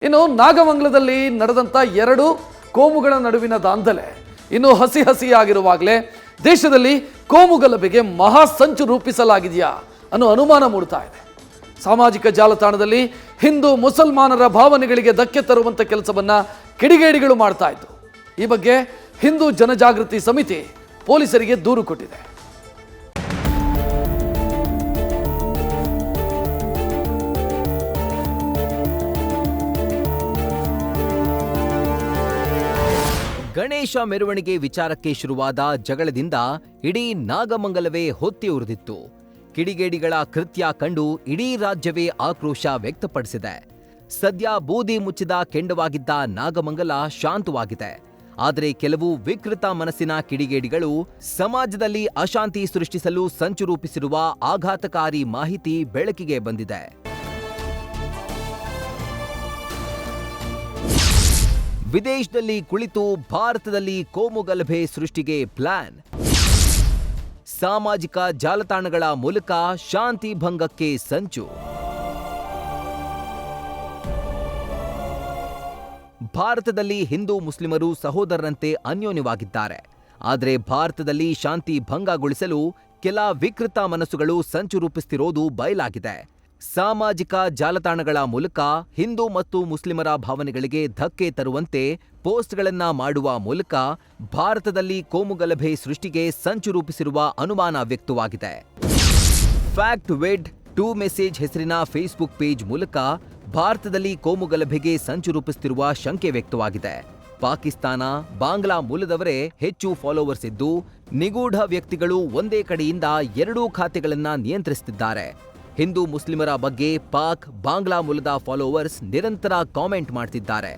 ಇನ್ನು ನಾಗಮಂಗಲದಲ್ಲಿ ನಡೆದಂಥ ಎರಡು ಕೋಮುಗಳ ನಡುವಿನ ದಾಂಧಲೆ ಇನ್ನು ಹಸಿಯಾಗಿರುವಾಗಲೇ ದೇಶದಲ್ಲಿ ಕೋಮುಗಲಭೆಗೆ ಮಹಾ ಸಂಚು ರೂಪಿಸಲಾಗಿದೆಯಾ ಅನ್ನೋ ಅನುಮಾನ ಮೂಡ್ತಾ ಇದೆ. ಸಾಮಾಜಿಕ ಜಾಲತಾಣದಲ್ಲಿ ಹಿಂದೂ ಮುಸಲ್ಮಾನರ ಭಾವನೆಗಳಿಗೆ ಧಕ್ಕೆ ತರುವಂಥ ಕೆಲಸವನ್ನ ಕಿಡಿಗೇಡಿಗಳು ಮಾಡ್ತಾ ಇತ್ತು. ಈ ಬಗ್ಗೆ ಹಿಂದೂ ಜನಜಾಗೃತಿ ಸಮಿತಿ ಪೊಲೀಸರಿಗೆ ದೂರು ಕೊಟ್ಟಿದೆ. ಗಣೇಶ ಮೆರವಣಿಗೆ ವಿಚಾರಕ್ಕೆ ಶುರುವಾದ ಜಗಳದಿಂದ ಇಡೀ ನಾಗಮಂಗಲವೇ ಹೊತ್ತಿ ಉರಿದಿತ್ತು. ಕಿಡಿಗೇಡಿಗಳ ಕೃತ್ಯ ಕಂಡು ಇಡೀ ರಾಜ್ಯವೇ ಆಕ್ರೋಶ ವ್ಯಕ್ತಪಡಿಸಿದೆ. ಸದ್ಯ ಬೂದಿ ಮುಚ್ಚಿದ ಕೆಂಡವಾಗಿದ್ದ ನಾಗಮಂಗಲ ಶಾಂತವಾಗಿದೆ. ಆದರೆ ಕೆಲವು ವಿಕೃತ ಮನಸ್ಸಿನ ಕಿಡಿಗೇಡಿಗಳು ಸಮಾಜದಲ್ಲಿ ಅಶಾಂತಿ ಸೃಷ್ಟಿಸಲು ಸಂಚು ರೂಪಿಸಿರುವ ಆಘಾತಕಾರಿ ಮಾಹಿತಿ ಬೆಳಕಿಗೆ ಬಂದಿದೆ. ವಿದೇಶದಲ್ಲಿ ಕುಳಿತು ಭಾರತದಲ್ಲಿ ಕೋಮುಗಲಭೆ ಸೃಷ್ಟಿಗೆ ಪ್ಲಾನ್. ಸಾಮಾಜಿಕ ಜಾಲತಾಣಗಳ ಮೂಲಕ ಶಾಂತಿ ಭಂಗಕ್ಕೆ ಸಂಚು. ಭಾರತದಲ್ಲಿ ಹಿಂದೂ ಮುಸ್ಲಿಮರು ಸಹೋದರರಂತೆ ಅನ್ಯೋನ್ಯವಾಗಿದ್ದಾರೆ. ಆದರೆ ಭಾರತದಲ್ಲಿ ಶಾಂತಿ ಭಂಗಗೊಳಿಸಲು ಕೆಲ ವಿಕೃತ ಮನಸ್ಸುಗಳು ಸಂಚು ರೂಪಿಸುತ್ತಿರೋದು ಬಯಲಾಗಿದೆ. ಸಾಮಾಜಿಕ ಜಾಲತಾಣಗಳ ಮೂಲಕ ಹಿಂದೂ ಮತ್ತು ಮುಸ್ಲಿಮರ ಭಾವನೆಗಳಿಗೆ ಧಕ್ಕೆ ತರುವಂತೆ ಪೋಸ್ಟ್ಗಳನ್ನ ಮಾಡುವ ಮೂಲಕ ಭಾರತದಲ್ಲಿ ಕೋಮುಗಲಭೆ ಸೃಷ್ಟಿಗೆ ಸಂಚು ರೂಪಿಸಿರುವ ಅನುಮಾನ ವ್ಯಕ್ತವಾಗಿದೆ. ಫ್ಯಾಕ್ಟ್ ವೆಡ್ 2 ಮೆಸೇಜ್ ಹೆಸರಿನ ಫೇಸ್ಬುಕ್ ಪೇಜ್ ಮೂಲಕ ಭಾರತದಲ್ಲಿ ಕೋಮುಗಲಭೆಗೆ ಸಂಚು ರೂಪಿಸುತ್ತಿರುವ ಶಂಕೆ ವ್ಯಕ್ತವಾಗಿದೆ. ಪಾಕಿಸ್ತಾನ, ಬಾಂಗ್ಲಾ ಮೂಲದವರೇ ಹೆಚ್ಚು ಫಾಲೋವರ್ಸ್ ಇದ್ದು, ನಿಗೂಢ ವ್ಯಕ್ತಿಗಳು ಒಂದೇ ಕಡೆಯಿಂದ 2 ಖಾತೆಗಳನ್ನ ನಿಯಂತ್ರಿಸುತ್ತಿದ್ದಾರೆ. ಹಿಂದೂ ಮುಸ್ಲಿಮರ ಬಗ್ಗೆ ಪಾಕ್, ಬಾಂಗ್ಲಾ ಮೂಲದ ಫಾಲೋವರ್ಸ್ ನಿರಂತರ ಕಾಮೆಂಟ್ ಮಾಡ್ತಿದ್ದಾರೆ.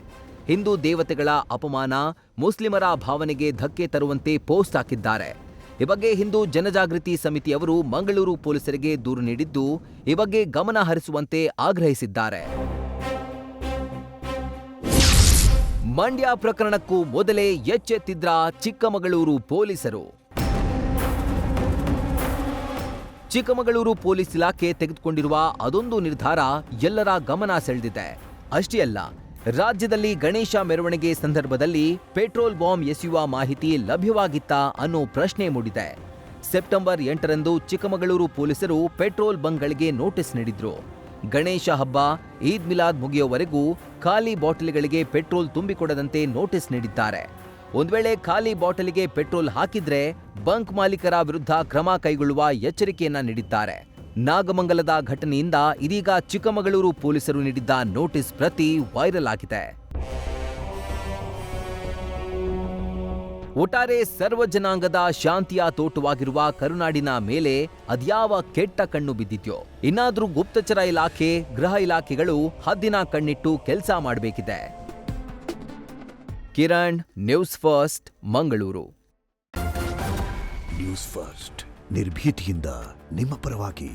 ಹಿಂದೂ ದೇವತೆಗಳ ಅಪಮಾನ, ಮುಸ್ಲಿಮರ ಭಾವನೆಗೆ ಧಕ್ಕೆ ತರುವಂತೆ ಪೋಸ್ಟ್ ಹಾಕಿದ್ದಾರೆ. ಈ ಬಗ್ಗೆ ಹಿಂದೂ ಜನಜಾಗೃತಿ ಸಮಿತಿಯವರು ಮಂಗಳೂರು ಪೊಲೀಸರಿಗೆ ದೂರು ನೀಡಿದ್ದು, ಈ ಬಗ್ಗೆ ಗಮನ ಹರಿಸುವಂತೆ ಆಗ್ರಹಿಸಿದ್ದಾರೆ. ಮಂಡ್ಯ ಪ್ರಕರಣಕ್ಕೂ ಮೊದಲೇ ಎಚ್ಚೆತ್ತಿದ್ರ ಚಿಕ್ಕಮಗಳೂರು ಪೊಲೀಸರು. ಚಿಕ್ಕಮಗಳೂರು ಪೊಲೀಸ್ ಇಲಾಖೆ ತೆಗೆದುಕೊಂಡಿರುವ ಅದೊಂದು ನಿರ್ಧಾರ ಎಲ್ಲರ ಗಮನ ಸೆಳೆದಿದೆ. ಅಷ್ಟೇ ಅಲ್ಲ, ರಾಜ್ಯದಲ್ಲಿ ಗಣೇಶ ಮೆರವಣಿಗೆ ಸಂದರ್ಭದಲ್ಲಿ ಪೆಟ್ರೋಲ್ ಬಾಂಬ್ ಎಸೆಯುವ ಮಾಹಿತಿ ಲಭ್ಯವಾಗಿತ್ತಾ ಅನ್ನೋ ಪ್ರಶ್ನೆ ಮೂಡಿದೆ. ಸೆಪ್ಟೆಂಬರ್ 8ರಂದು ಚಿಕ್ಕಮಗಳೂರು ಪೊಲೀಸರು ಪೆಟ್ರೋಲ್ ಬಂಕ್ಗಳಿಗೆ ನೋಟಿಸ್ ನೀಡಿದ್ರು. ಗಣೇಶ ಹಬ್ಬ, ಈದ್ ಮಿಲಾದ್ ಮುಗಿಯುವವರೆಗೂ ಖಾಲಿ ಬಾಟಲಿಗಳಿಗೆ ಪೆಟ್ರೋಲ್ ತುಂಬಿಕೊಡದಂತೆ ನೋಟಿಸ್ ನೀಡಿದ್ದಾರೆ. ಒಂದ್ ವೇಳೆ ಖಾಲಿ ಬಾಟಲಿಗೆ ಪೆಟ್ರೋಲ್ ಹಾಕಿದ್ರೆ ಬಂಕ್ ಮಾಲೀಕರ ವಿರುದ್ಧ ಕ್ರಮ ಕೈಗೊಳ್ಳುವ ಎಚ್ಚರಿಕೆಯನ್ನ ನೀಡಿದ್ದಾರೆ. ನಾಗಮಂಗಲದ ಘಟನೆಯಿಂದ ಇದೀಗ ಚಿಕ್ಕಮಗಳೂರು ಪೊಲೀಸರು ನೀಡಿದ್ದ ನೋಟಿಸ್ ಪ್ರತಿ ವೈರಲ್ ಆಗಿದೆ. ಒಟ್ಟಾರೆ ಸರ್ವ ಜನಾಂಗದ ಶಾಂತಿಯ ತೋಟವಾಗಿರುವ ಕರುನಾಡಿನ ಮೇಲೆ ಅದ್ಯಾವ ಕೆಟ್ಟ ಕಣ್ಣು ಬಿದ್ದಿದ್ಯೋ. ಇನ್ನಾದ್ರೂ ಗುಪ್ತಚರ ಇಲಾಖೆ, ಗೃಹ ಇಲಾಖೆಗಳು ಹದ್ದಿನ ಕಣ್ಣಿಟ್ಟು ಕೆಲಸ ಮಾಡಬೇಕಿದೆ. Kiran, news first, Mangaluru. News first ನಿರ್ಭೀತಿಯಿಂದ ನಿಮ್ಮ ಪರವಾಗಿ.